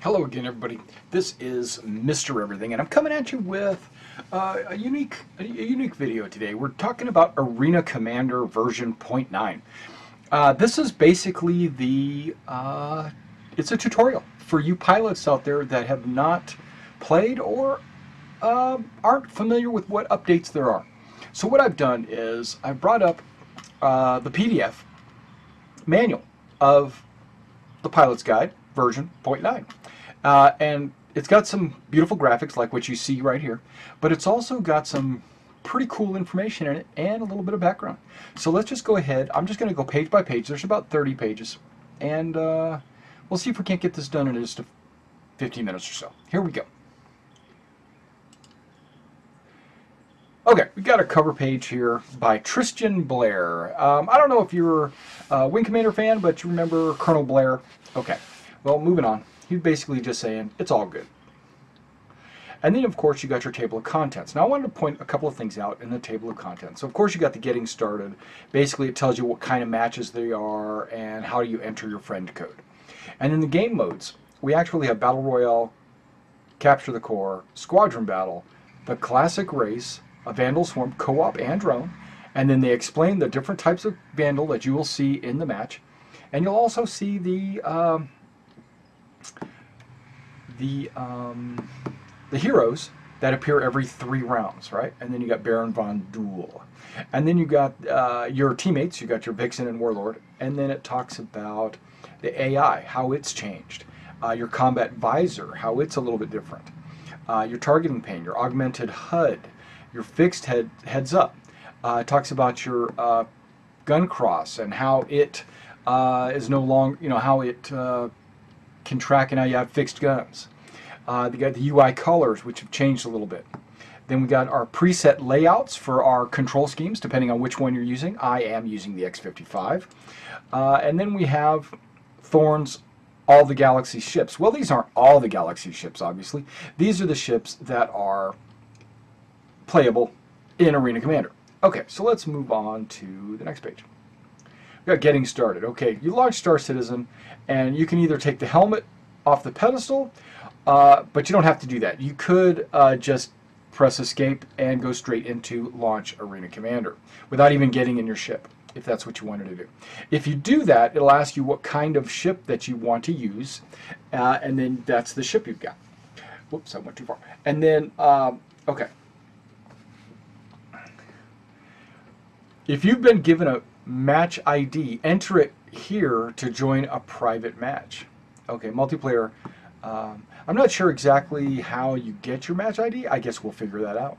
Hello again, everybody. This is Mr. Everything, and I'm coming at you with a unique video today. We're talking about Arena Commander version 0.9. This is basically it's a tutorial for you pilots out there that have not played or aren't familiar with what updates there are. So what I've done is I brought up the PDF manual of the Pilot's Guide version 0.9. And it's got some beautiful graphics like what you see right here, but it's also got some pretty cool information in it and a little bit of background. So let's just go ahead. I'm just going to go page by page. There's about 30 pages, and we'll see if we can't get this done in just 15 minutes or so. Here we go. Okay, we got a cover page here by Tristan Blair. I don't know if you're a Wing Commander fan, but you remember Colonel Blair. Okay, well, moving on. He's basically just saying, it's all good. And then, of course, you got your table of contents. Now, I wanted to point a couple of things out in the table of contents. So, of course, you got the getting started. Basically, it tells you what kind of matches they are and how you enter your friend code. And in the game modes, we actually have Battle Royale, Capture the Core, Squadron Battle, the Classic Race, a Vandal Swarm, Co-op, and Drone. And then they explain the different types of Vandal that you will see in the match. And you'll also see the heroes that appear every 3 rounds, right? And then you got Baron von Duel. And then you got your teammates, you got your Vixen and Warlord, and then it talks about the AI, how it's changed. Your combat visor, how it's a little bit different. Your targeting pane, your augmented HUD, your fixed heads up. It talks about your gun cross and how it is no longer, how it can track and how you have fixed guns. We got the UI colors, which have changed a little bit. Then we got our preset layouts for our control schemes, depending on which one you're using. I am using the X55. And then we have Thorn's all the Galaxy ships. Well, these aren't all the Galaxy ships, obviously. These are the ships that are playable in Arena Commander. Okay, so let's move on to the next page. We got getting started. Okay, you launch Star Citizen, and you can either take the helmet off the pedestal, but you don't have to do that. You could just press escape and go straight into launch Arena Commander without even getting in your ship, if that's what you wanted to do. If you do that, it'll ask you what kind of ship that you want to use, and then that's the ship you've got. Whoops, I went too far. And then, okay. If you've been given a match ID, enter it here to join a private match. Okay, multiplayer. I'm not sure exactly how you get your match ID. I guess we'll figure that out.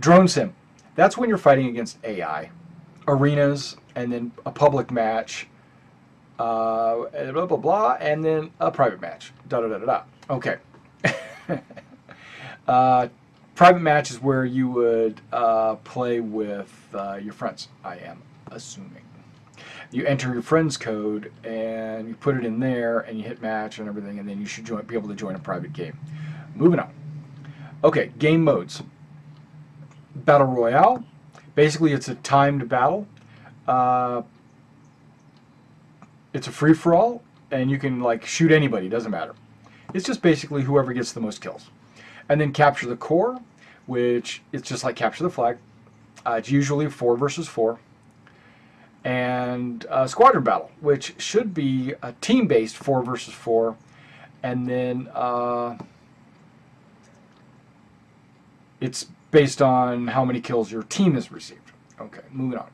Drone sim. That's when you're fighting against AI. Arenas, and then a public match, blah, blah, blah, and then a private match. Da, da, da, da, da. Okay. Private match is where you would play with your friends, I am assuming. You enter your friend's code and you put it in there and you hit match and everything, and then you should be able to join a private game. Moving on. Okay, game modes. Battle Royale. Basically, it's a timed battle. It's a free-for-all, and you can shoot anybody, doesn't matter. It's just basically whoever gets the most kills. And then Capture the Core, which it's just like Capture the Flag. It's usually 4 versus 4. And Squadron Battle, which should be a team-based 4 versus 4. And then it's based on how many kills your team has received. Okay, moving on.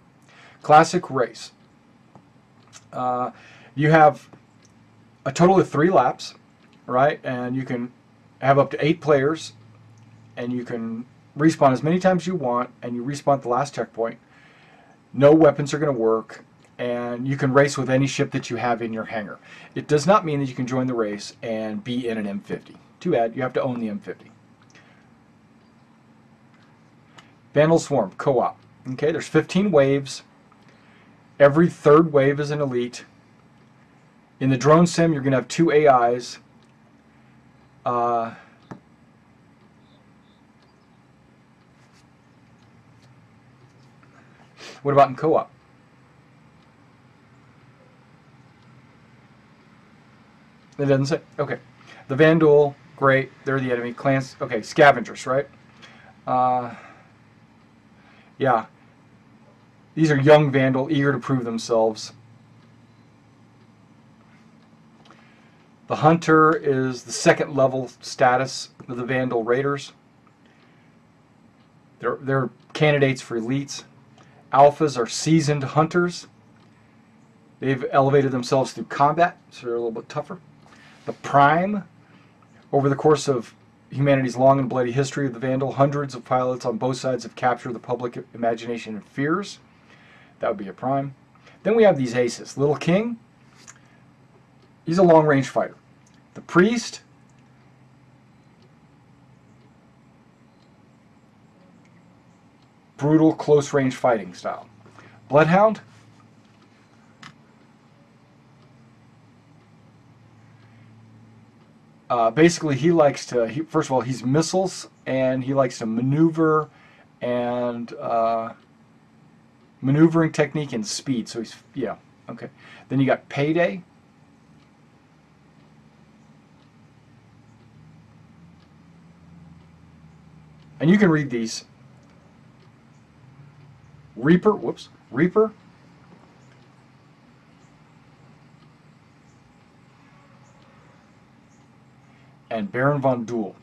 Classic Race. You have a total of 3 laps, right? And you can have up to 8 players, and you can respawn as many times as you want, and you respawn at the last checkpoint. No weapons are going to work, and you can race with any ship that you have in your hangar. It does not mean that you can join the race and be in an M50. Too bad, you have to own the M50. Vandal Swarm, Co-op. Okay, there's 15 waves. Every 3rd wave is an elite. In the drone sim, you're going to have 2 AIs. What about in co-op? It doesn't say. Okay. The Vandal, great. They're the enemy. Clans, okay, scavengers, right? Uh, yeah. These are young Vandal, eager to prove themselves. The Hunter is the second level status of the Vandal Raiders. They're candidates for elites. Alphas are seasoned hunters. They've elevated themselves through combat, so they're a little bit tougher. The Prime, over the course of humanity's long and bloody history of the Vandal, hundreds of pilots on both sides have captured the public imagination and fears. That would be a Prime. Then we have these aces. Little King, he's a long-range fighter. The Priest, brutal close-range fighting style. Bloodhound, basically he likes to, first of all, he's missiles, and he likes to maneuver and maneuvering technique and speed. So he's, yeah, okay. Then you got Payday. And you can read these. Reaper, whoops, Reaper. And Baron von Duel.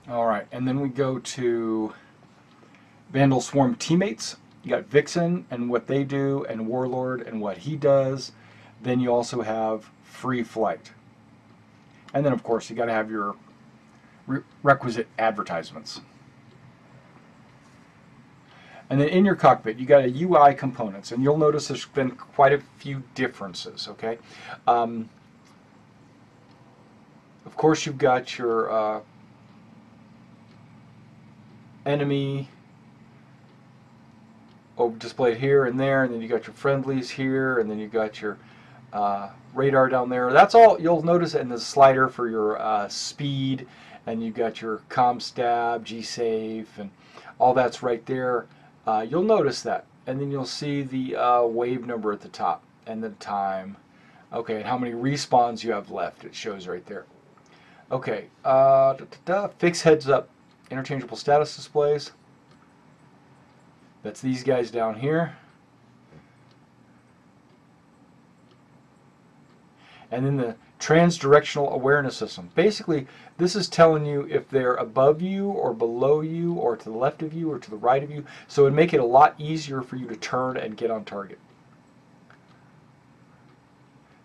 All right, and then we go to Vandal Swarm teammates. You got Vixen and what they do, and Warlord and what he does. Then you also have Free Flight. And then, of course, you got to have your requisite advertisements. And then in your cockpit, you got a UI components, and you'll notice there's been quite a few differences, okay? Of course, you've got your enemy displayed here and there, and then you got your friendlies here, and then you got your radar down there. That's all you'll notice in the slider for your speed, and you got your comm stab, G-Safe, and all that's right there. You'll notice that, and then you'll see the wave number at the top and the time. Okay, and how many respawns you have left. It shows right there. Okay, fix heads up interchangeable status displays. That's these guys down here. And then the trans-directional awareness system. Basically, this is telling you if they're above you or below you or to the left of you or to the right of you. So it would make it a lot easier for you to turn and get on target.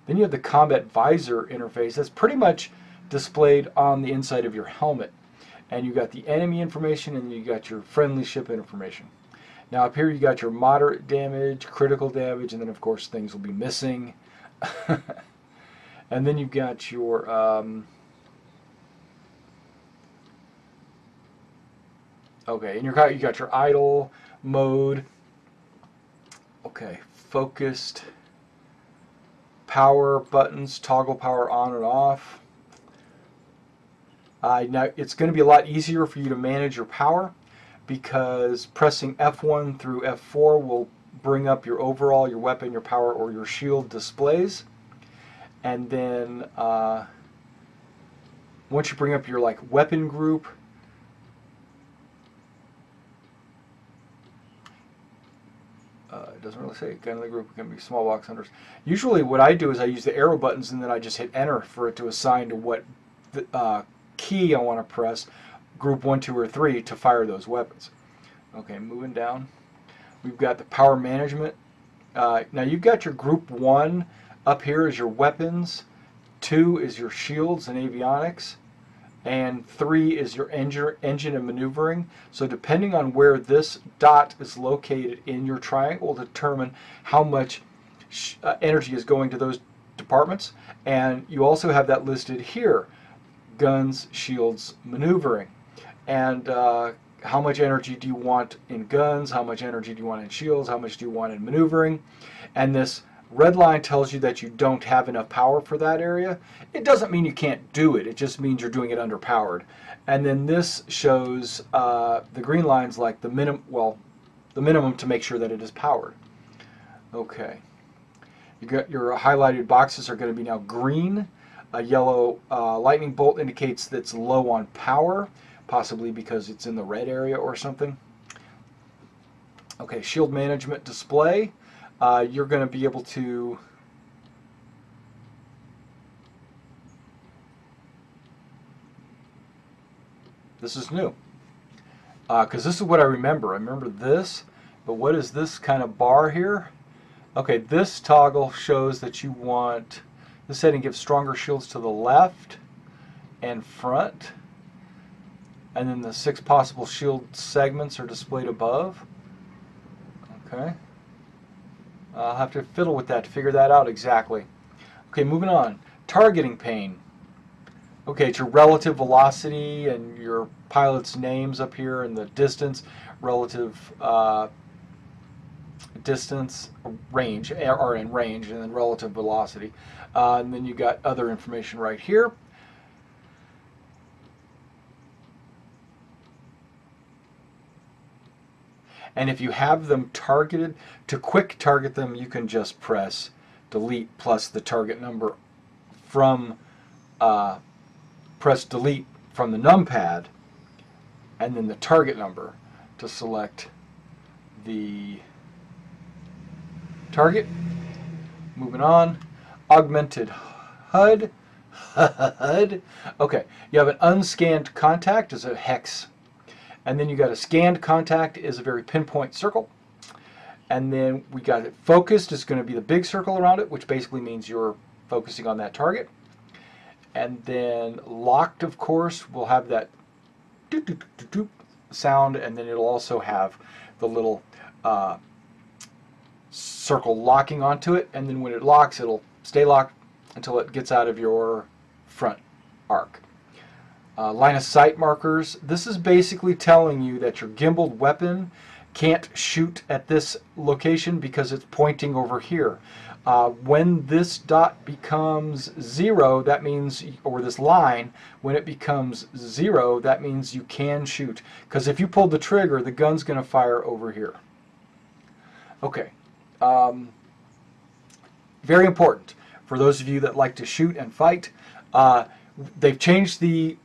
Then you have the combat visor interface. That's pretty much displayed on the inside of your helmet. And you got the enemy information, and you got your friendly ship information. Now up here you got your moderate damage, critical damage, and then of course things will be missing. And then you've got your okay, and you got your idle mode. Okay, focused power buttons, toggle power on and off. Now it's going to be a lot easier for you to manage your power, because pressing F1 through F4 will bring up your overall, your weapon, your power, or your shield displays. And then once you bring up your weapon group, it doesn't really say gun of the group, it can be small box hunters. Usually what I do is I use the arrow buttons, and then I just hit enter for it to assign to what key I want to press, group 1, 2, or 3, to fire those weapons. Okay, moving down, we've got the power management. Now you've got your group 1 up here is your weapons, 2 is your shields and avionics, and 3 is your engine and maneuvering. So depending on where this dot is located in your triangle will determine how much energy is going to those departments. And you also have that listed here: guns, shields, maneuvering. And how much energy do you want in guns, how much energy do you want in shields, how much do you want in maneuvering. And this Red line tells you that you don't have enough power for that area. It doesn't mean you can't do it. It just means you're doing it underpowered. And then this shows the green line's like the minimum to make sure that it is powered. Okay. You got your highlighted boxes are going to be now green. A yellow lightning bolt indicates that it's low on power, possibly because it's in the red area or something. Okay, shield management display. You're going to be able to this is new because this is what I remember. I remember this, but what is this kind of bar here? Okay, this toggle shows that you want this setting gives stronger shields to the left and front, and then the 6 possible shield segments are displayed above. Okay. I'll have to fiddle with that to figure that out exactly. Okay, moving on. Targeting pane. Okay, it's your relative velocity and your pilot's names up here and the distance, relative distance, range, or in range, and then relative velocity. And then you got other information right here. And if you have them targeted, to quick target them, you can just press delete plus the target number from, press delete from the numpad, and then the target number to select the target. Moving on, Augmented HUD. HUD. Okay, you have an unscanned contact as a hex. And then you got a scanned contact is a very pinpoint circle. And then we got it focused is going to be the big circle around it, which basically means you're focusing on that target. And then locked, of course, will have that doop, doop, doop, doop sound, and then it'll also have the little circle locking onto it. And then when it locks, it'll stay locked until it gets out of your front arc. Line of sight markers. This is basically telling you that your gimbaled weapon can't shoot at this location because it's pointing over here. When this dot becomes 0, that means, or this line, when it becomes 0, that means you can shoot. Because if you pull the trigger, the gun's going to fire over here. Okay. Very important for those of you that like to shoot and fight. They've changed the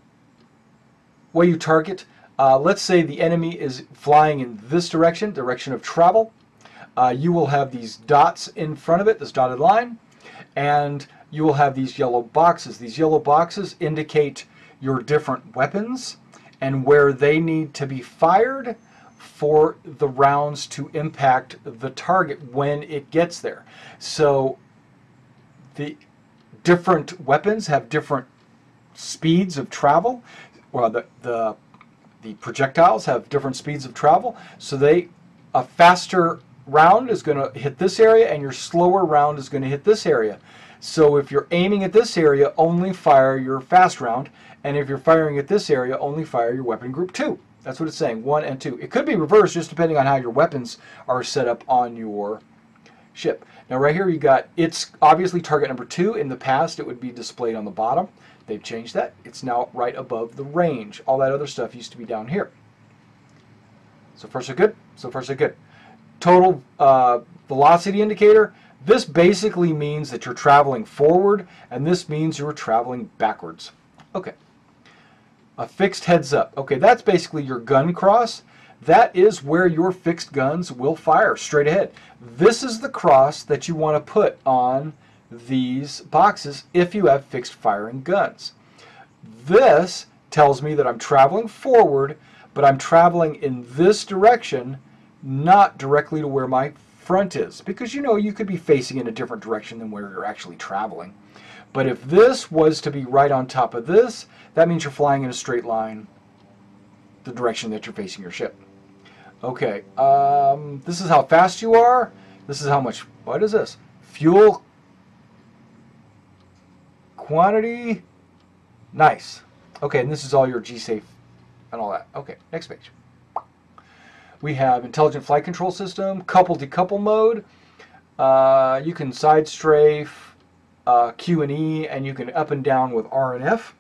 way you target. Let's say the enemy is flying in this direction, direction of travel. You will have these dots in front of it, this dotted line, and you will have these yellow boxes. These yellow boxes indicate your different weapons and where they need to be fired for the rounds to impact the target when it gets there. So the different weapons have different speeds of travel. Well, the projectiles have different speeds of travel, so a faster round is going to hit this area and your slower round is going to hit this area. So if you're aiming at this area, only fire your fast round, and if you're firing at this area, only fire your weapon group 2. That's what it's saying, 1 and 2. It could be reversed just depending on how your weapons are set up on your ship. Now right here you got, it's obviously target number 2. In the past it would be displayed on the bottom. They've changed that. It's now right above the range. All that other stuff used to be down here. So far so good. So far so good. Total velocity indicator. This basically means that you're traveling forward, and this means you're traveling backwards. Okay. A fixed heads up. Okay, that's basically your gun cross. That is where your fixed guns will fire straight ahead. This is the cross that you want to put on these boxes if you have fixed firing guns. This tells me that I'm traveling forward, but I'm traveling in this direction, not directly to where my front is, because you know you could be facing in a different direction than where you're actually traveling. But if this was to be right on top of this, that means you're flying in a straight line the direction that you're facing your ship. Okay, this is how fast you are. This is how much, what is this? Fuel quantity. Nice. Okay, and this is all your G-Safe and all that. Okay, next page. We have intelligent flight control system, couple decouple mode. You can side strafe, Q and E, and you can up and down with R and F.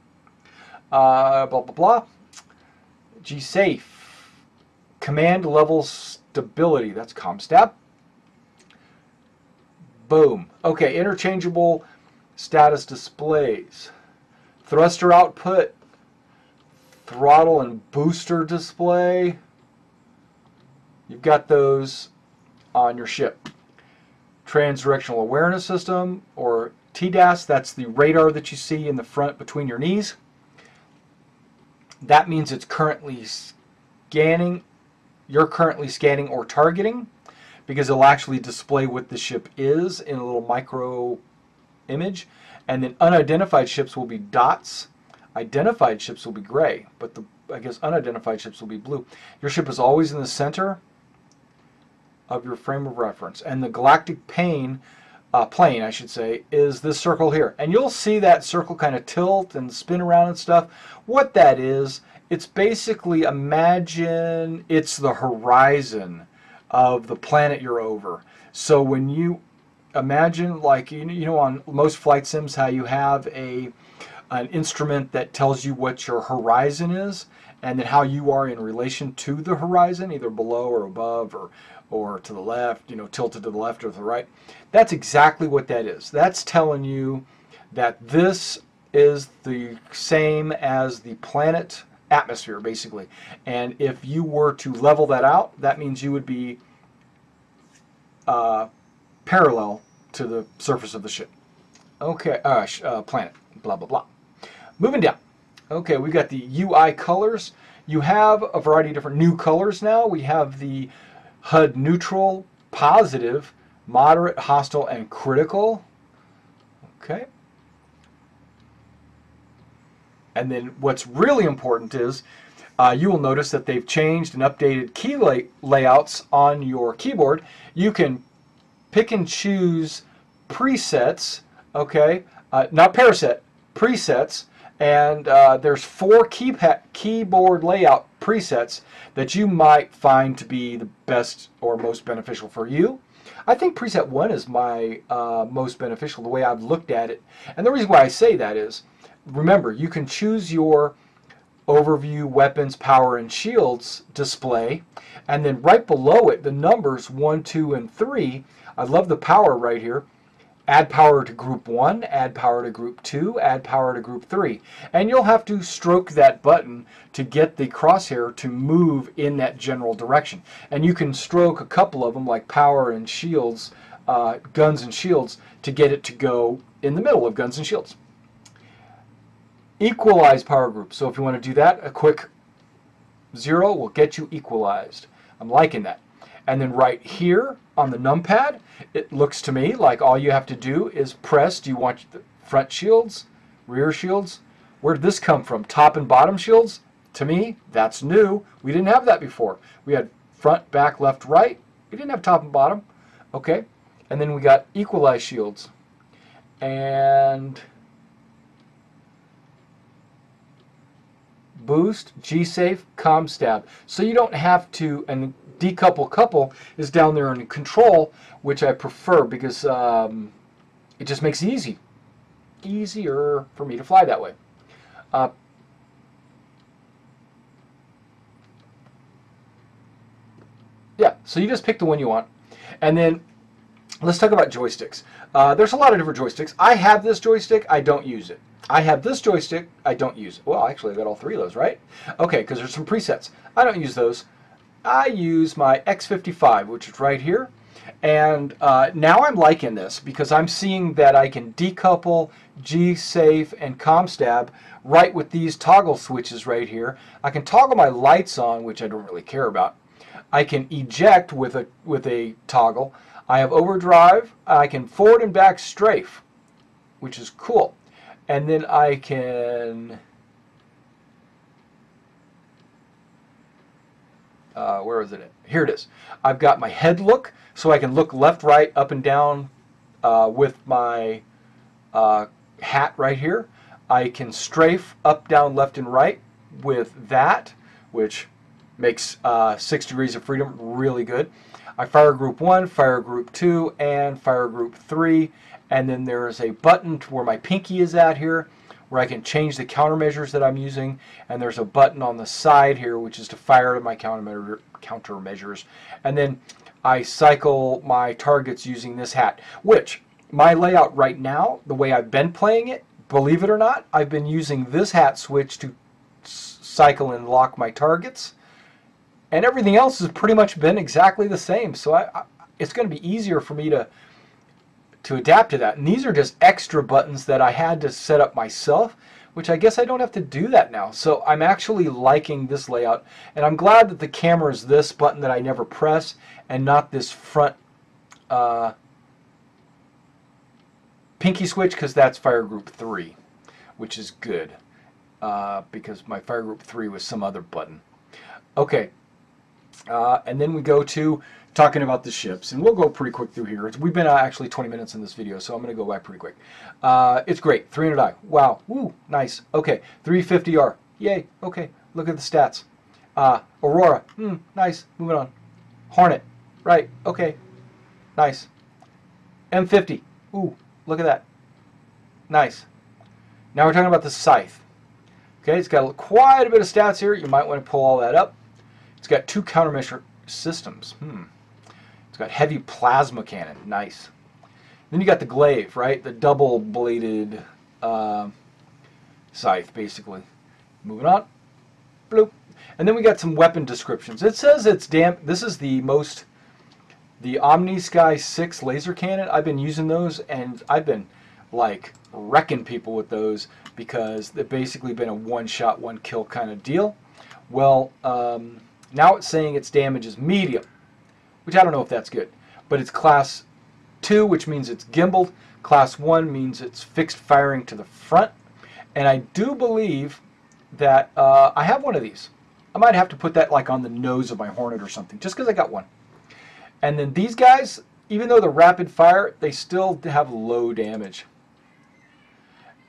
Blah, blah, blah. G-Safe. Command level stability. That's ComStab. Boom. Okay, interchangeable status displays. Thruster output. Throttle and booster display. You've got those on your ship. Transdirectional awareness system, or TDAS, that's the radar that you see in the front between your knees. That means it's currently scanning, you're currently scanning or targeting, because it'll actually display what the ship is in a little micro image. And then unidentified ships will be dots. Identified ships will be gray, but I guess unidentified ships will be blue. Your ship is always in the center of your frame of reference, and the galactic plane, I should say, is this circle here. And you'll see that circle kind of tilt and spin around and stuff. What that is, it's basically, imagine it's the horizon of the planet you're over. So when you imagine, like, you know, on most flight sims, how you have an instrument that tells you what your horizon is, and then how you are in relation to the horizon, either below or above or to the left, you know, tilted to the left or to the right. That's exactly what that is. That's telling you that this is the same as the planet atmosphere, basically. And if you were to level that out, that means you would be parallel to the surface of the ship. Okay, planet, blah, blah, blah. Moving down. Okay, we've got the UI colors. You have a variety of different new colors now. We have the HUD neutral, positive, moderate, hostile, and critical. Okay. And then what's really important is you will notice that they've changed and updated key layouts on your keyboard. You can pick and choose presets, okay, not paraset, presets, and there's 4 keyboard layout presets that you might find to be the best or most beneficial for you. I think preset 1 is my most beneficial, the way I've looked at it. And the reason why I say that is, remember, you can choose your overview, weapons, power, and shields display, and then right below it, the numbers 1, 2, and 3. I love the power right here. Add power to group 1, add power to group 2, add power to group 3. And you'll have to stroke that button to get the crosshair to move in that general direction. And you can stroke a couple of them, like power and shields, guns and shields, to get it to go in the middle of guns and shields. Equalize power group. So if you want to do that, a quick 0 will get you equalized. I'm liking that. And then right here on the numpad, it looks to me like all you have to do is press. Do you want the front shields, rear shields? Where did this come from? Top and bottom shields? To me, that's new. We didn't have that before. We had front, back, left, right. We didn't have top and bottom. Okay. And then we got equalize shields. And boost, G-Safe, ComStab. So you don't have to, and decouple couple is down there in control, which I prefer because it just makes it easier for me to fly that way. Yeah, so you just pick the one you want. And then let's talk about joysticks. There's a lot of different joysticks. I have this joystick, I don't use it. I have this joystick, I don't use it. Well, actually, I got all 3 of those, right? Okay, because there's some presets. I don't use those. I use my X55, which is right here. And now I'm liking this because I'm seeing that I can decouple, G-Safe, and ComStab right with these toggle switches right here. I can toggle my lights on, which I don't really care about. I can eject with a toggle. I have overdrive. I can forward and back strafe, which is cool. And then I can... where is it? Here it is. I've got my head look, so I can look left, right, up and down with my hat right here. I can strafe up, down, left, and right with that, which makes 6 degrees of freedom really good. I fire group 1, fire group 2, and fire group 3. And then there's a button to where my pinky is at here, where I can change the countermeasures that I'm using. And there's a button on the side here, which is to fire my countermeasures. And then I cycle my targets using this hat, which my layout right now, the way I've been playing it, believe it or not, I've been using this hat switch to cycle and lock my targets. And everything else has pretty much been exactly the same. So it's going to be easier for me to adapt to that. And these are just extra buttons that I had to set up myself, which I guess I don't have to do that now. So I'm actually liking this layout. And I'm glad that the camera is this button that I never press and not this front pinky switch, because that's fire group 3, which is good because my fire group 3 was some other button. Okay, and then we go to talking about the ships, and we'll go pretty quick through here. We've been actually 20 minutes in this video, so I'm going to go back pretty quick. It's great. 300i. Wow. Woo. Nice. Okay. 350R. Yay. Okay. Look at the stats. Aurora. Nice. Moving on. Hornet. Right. Okay. Nice. M50. Ooh. Look at that. Nice. Now we're talking about the Cythe. Okay. It's got quite a bit of stats here. You might want to pull all that up. It's got 2 countermeasure systems. It's got heavy plasma cannon. Nice. Then you got the glaive, right? The double-bladed scythe, basically. Moving on. Bloop. And then we got some weapon descriptions. It says it's this is the Omni Sky 6 laser cannon. I've been using those, and I've been like wrecking people with those because they've basically been a one-shot, one-kill kind of deal. Well, now it's saying its damage is medium, which I don't know if that's good. But it's class 2, which means it's gimbaled. Class 1 means it's fixed firing to the front. And I do believe that I have one of these. I might have to put that like on the nose of my Hornet or something, just because I got one. And then these guys, even though they're rapid fire, they still have low damage.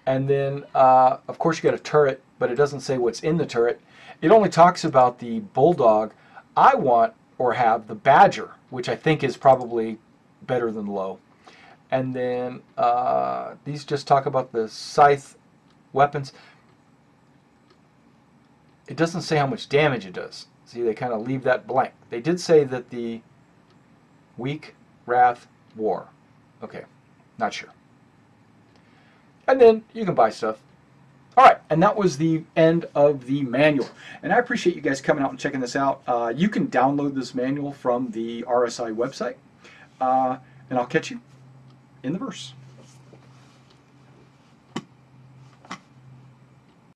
And then, of course, you got a turret, but it doesn't say what's in the turret. It only talks about the Bulldog. I want or have the Badger, which I think is probably better than low. And then these just talk about the Cythe weapons. It doesn't say how much damage it does. See, they kind of leave that blank. They did say that the Weak, Wrath, War. Okay, not sure. And then you can buy stuff. All right, and that was the end of the manual. And I appreciate you guys coming out and checking this out. You can download this manual from the RSI website. And I'll catch you in the verse.